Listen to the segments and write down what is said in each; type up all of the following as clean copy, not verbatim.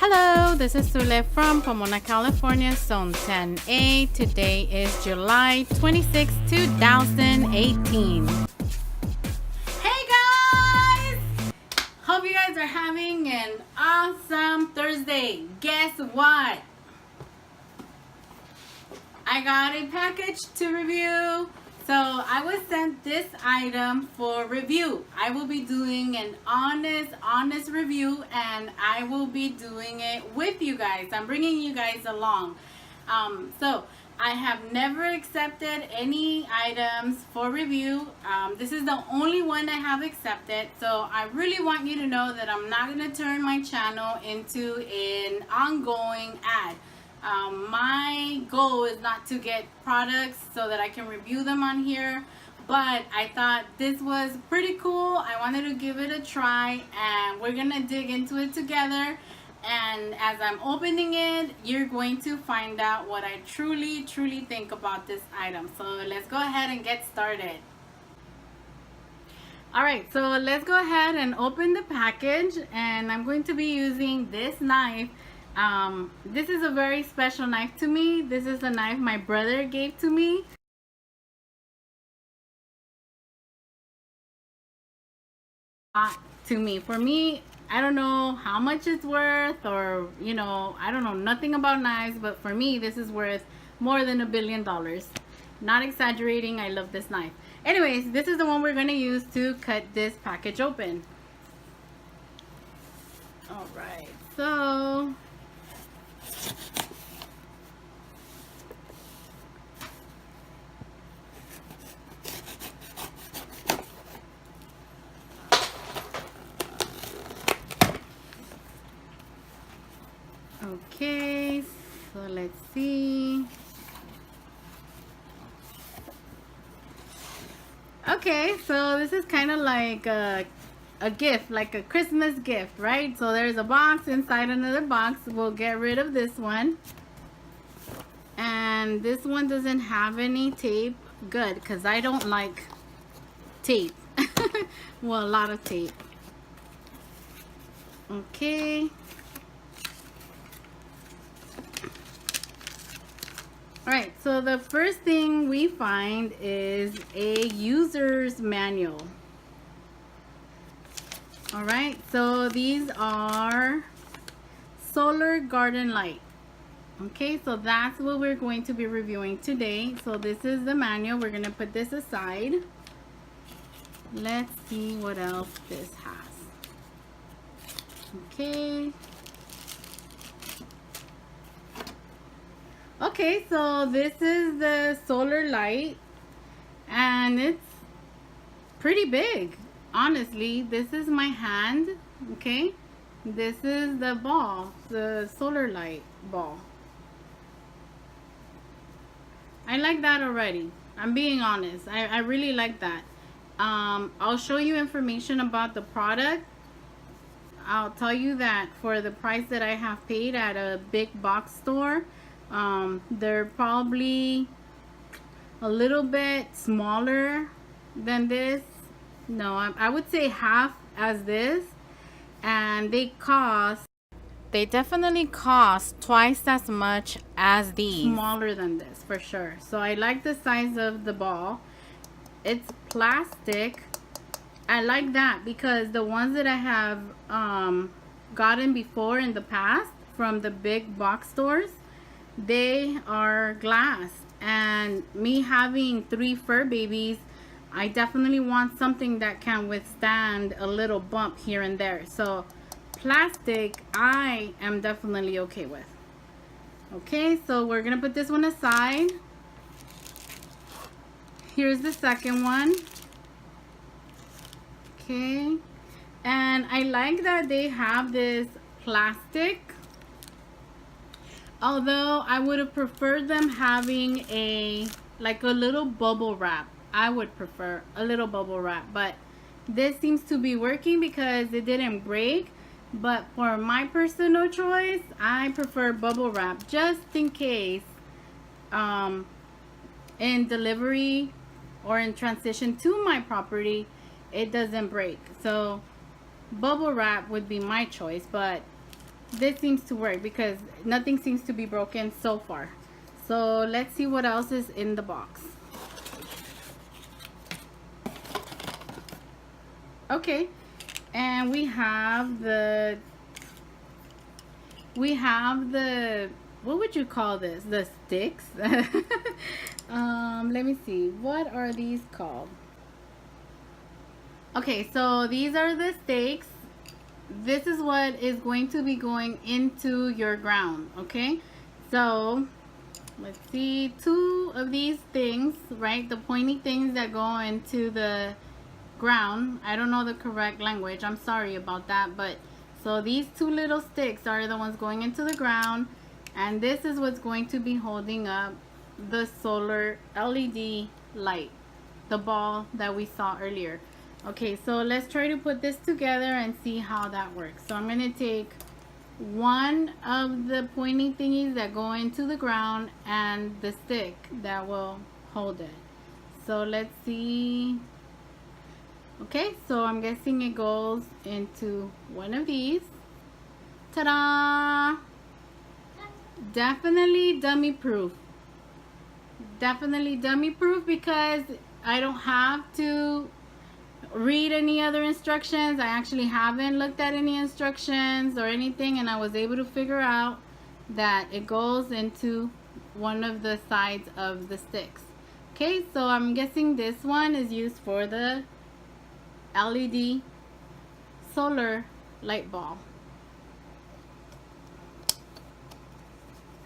Hello, this is Zule from Pomona, California, Zone 10A. Today is July 26, 2018. Hey guys! Hope you guys are having an awesome Thursday. Guess what? I got a package to review. So I was sent this item for review. I will be doing an honest review, and I will be doing it with you guys. I'm bringing you guys along. So I have never accepted any items for review. This is the only one I have accepted. So I really want you to know that I'm not going to turn my channel into an ongoing ad. My goal is not to get products so that I can review them on here, but I thought this was pretty cool. I wanted to give it a try, and we're gonna dig into it together. And as I'm opening it, you're going to find out what I truly think about this item. So let's go ahead and get started. Alright, so let's go ahead and open the package, and I'm going to be using this knife. This is a very special knife to me. This is a knife my brother gave to me. For me, I don't know how much it's worth, or I don't know nothing about knives, but for me this is worth more than $1 billion. Not exaggerating. I love this knife. Anyways, this is the one we're going to use to cut this package open. Alright, so okay, so let's see. Okay, so this is kind of like a gift, like a Christmas gift, right? So there's a box inside another box. We'll get rid of this one. And this one doesn't have any tape. Good, because I don't like tape. Well, a lot of tape. Okay. Alright, so the first thing we find is a user's manual. Alright, so these are solar garden light. Okay, so that's what we're going to be reviewing today. So this is the manual. We're going to put this aside. Let's see what else this has. Okay. Okay, so this is the solar light, and it's pretty big. Honestly, this is my hand. Okay, this is the ball, the solar light ball. I like that already. I'm being honest. I really like that. I'll show you information about the product. I'll tell you that for the price that I have paid at a big box store, they're probably a little bit smaller than this. No, I would say half as this, and they definitely cost twice as much as these. Smaller than this for sure. So I like the size of the ball. It's plastic. I like that because the ones that I have gotten before in the past from the big box stores, they are glass. And me having 3 fur babies, I definitely want something that can withstand a little bump here and there. So plastic, I am definitely okay with. Okay, so we're gonna put this one aside. Here's the second one. Okay, and I like that they have this plastic, although I would have preferred them having like a little bubble wrap. I would prefer a little bubble wrap, but this seems to be working because it didn't break. But for my personal choice, I prefer bubble wrap, just in case in delivery or in transition to my property it doesn't break. So bubble wrap would be my choice, but this seems to work because nothing seems to be broken so far. So let's see what else is in the box. Okay, and we have the what would you call this? The sticks. Let me see. What are these called? Okay, so these are the stakes. This is what is going to be going into your ground. Okay, so let's see, 2 of these things, right? The pointy things that go into the ground. I don't know the correct language. I'm sorry about that, but so these 2 little sticks are the ones going into the ground, and this is what's going to be holding up the solar LED light, the ball that we saw earlier. Okay, so let's try to put this together and see how that works. So I'm going to take one of the pointy thingies that go into the ground and the stick that will hold it. So let's see. Okay, so I'm guessing it goes into one of these. Ta-da! Definitely dummy proof. Definitely dummy proof because I don't have to read any other instructions. I actually haven't looked at any instructions or anything, and I was able to figure out that it goes into one of the sides of the sticks. Okay, so I'm guessing this one is used for the LED solar light ball.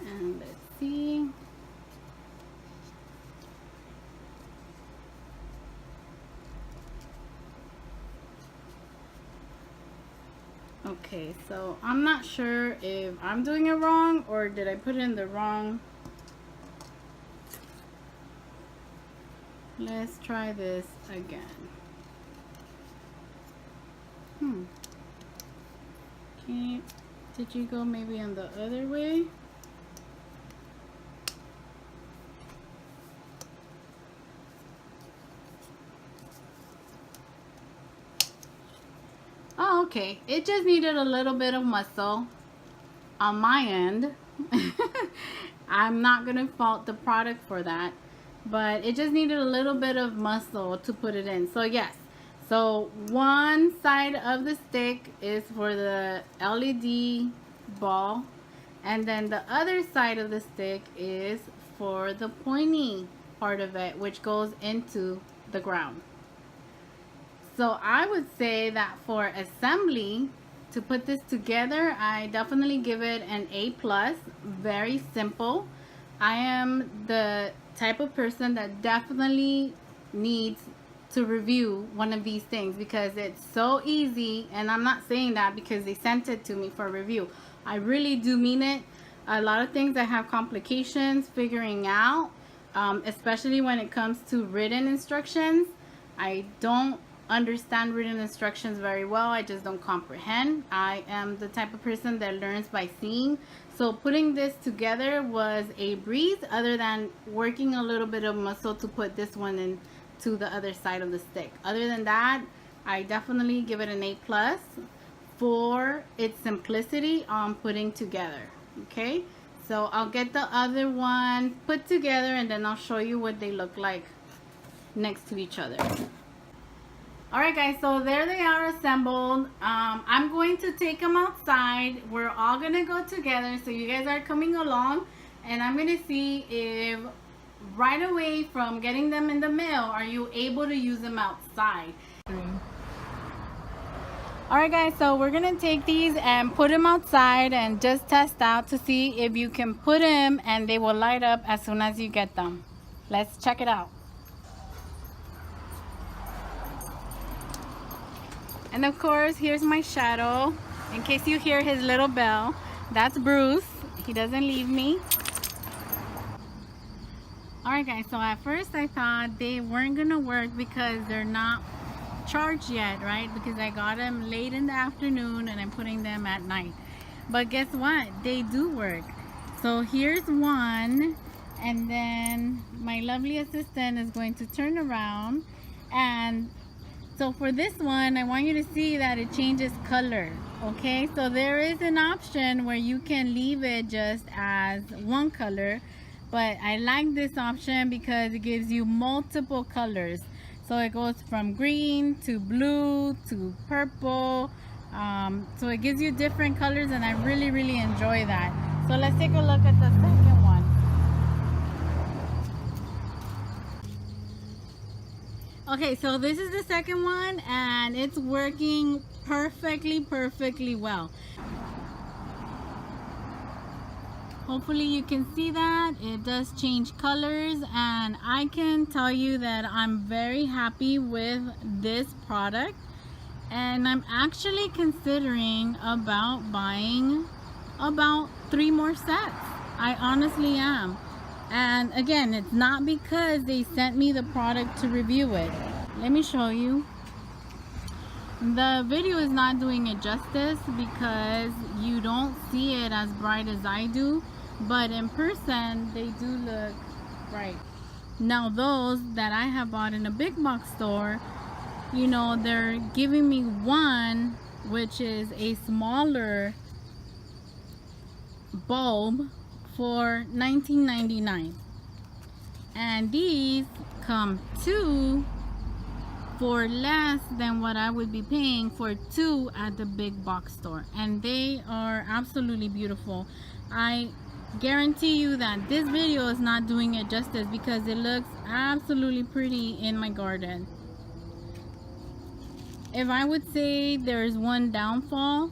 And let's see. Okay, so I'm not sure if I'm doing it wrong or did I put in the wrong. Let's try this again. Okay, did you go maybe on the other way? Oh, okay. It just needed a little bit of muscle on my end. I'm not going to fault the product for that, but it just needed a little bit of muscle to put it in. So yes, so one side of the stick is for the LED ball, and then the other side of the stick is for the pointy part of it, which goes into the ground. So I would say that for assembly, to put this together, I definitely give it an A+. Very simple. I am the type of person that definitely needs to review one of these things because it's so easy, and I'm not saying that because they sent it to me for review. I really do mean it. A lot of things I have complications figuring out, especially when it comes to written instructions. I don't understand written instructions very well. I just don't comprehend. I am the type of person that learns by seeing. So putting this together was a breeze, other than working a little bit of muscle to put this one in to the other side of the stick. Other than that, I definitely give it an A+ for its simplicity on putting together. Okay, so I'll get the other one put together and then I'll show you what they look like next to each other. Alright guys, so there they are assembled. I'm going to take them outside. We're all going to go together, so you guys are coming along, and I'm going to see if right away from getting them in the mail, are you able to use them outside? Alright guys, so we're going to take these and put them outside and just test out to see if you can put them and they will light up as soon as you get them. Let's check it out. And of course, here's my shadow. In case you hear his little bell, that's Bruce. He doesn't leave me. Alright guys, so at first I thought they weren't gonna work because they're not charged yet, right? Because I got them late in the afternoon and I'm putting them at night. But guess what? They do work. So here's one, and then my lovely assistant is going to turn around, and so for this one, I want you to see that it changes color. Okay, so there is an option where you can leave it just as one color, but I like this option because it gives you multiple colors. So it goes from green to blue to purple. So it gives you different colors, and I really enjoy that. So let's take a look at the second one. Okay, so this is the second one, and it's working perfectly well. Hopefully you can see that it does change colors, and I can tell you that I'm very happy with this product, and I'm actually considering about buying about 3 more sets. I honestly am. And again, it's not because they sent me the product to review it. Let me show you. The video is not doing it justice because you don't see it as bright as I do, but in person they do look bright. Now those that I have bought in a big box store, you know, they're giving me one which is a smaller bulb for $19.99, and these come 2 for less than what I would be paying for 2 at the big box store, and they are absolutely beautiful. I guarantee you that this video is not doing it justice because it looks absolutely pretty in my garden. If I would say there's one downfall,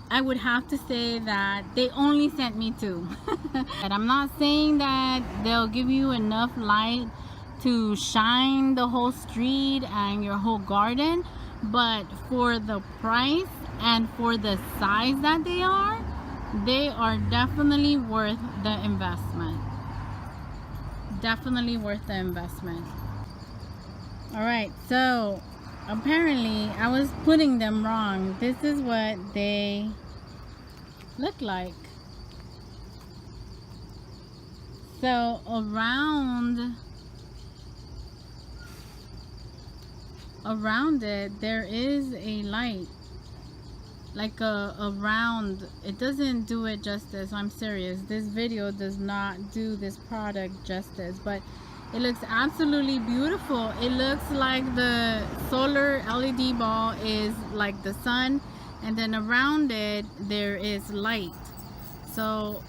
I would have to say that they only sent me 2. And I'm not saying that they'll give you enough light to shine the whole street and your whole garden, but for the price and for the size that they are definitely worth the investment. Definitely worth the investment. Alright, so apparently I was putting them wrong. This is what they look like. So around it there is a light, like a round. It doesn't do it justice. I'm serious, this video does not do this product justice, but it looks absolutely beautiful. It looks like the solar LED ball is like the sun, and then around it there is light. So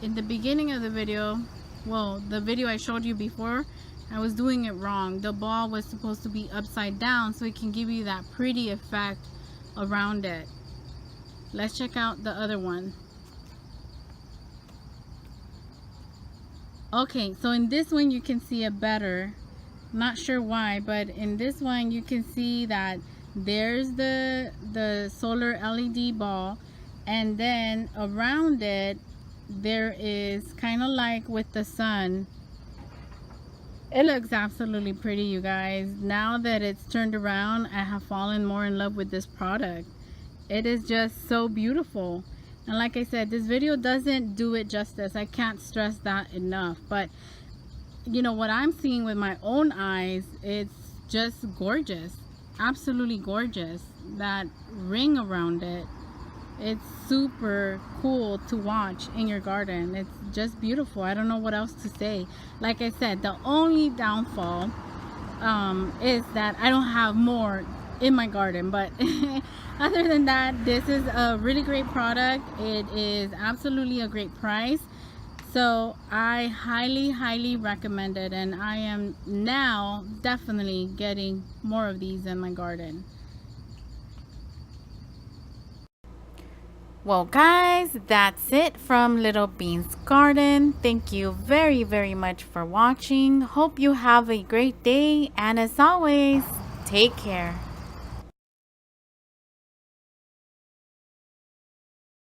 in the beginning of the video, well, the video I showed you before, I was doing it wrong. The ball was supposed to be upside down so it can give you that pretty effect around it. Let's check out the other one. Okay, so in this one you can see it better. Not sure why, but in this one you can see that there's the solar LED ball, and then around it there is kind of like with the sun. It looks absolutely pretty, you guys. Now that it's turned around, I have fallen more in love with this product. It is just so beautiful. And like I said, this video doesn't do it justice. I can't stress that enough. But you know what I'm seeing with my own eyes, it's just gorgeous. Absolutely gorgeous. That ring around it, it's super cool to watch in your garden. It's just beautiful. I don't know what else to say. Like I said, the only downfall is that I don't have more in my garden, but other than that, this is a really great product. It is absolutely a great price, so I highly recommend it, and I am now definitely getting more of these in my garden. Well guys, that's it from Little Bean's Garden. Thank you very much for watching. Hope you have a great day, and as always, take care.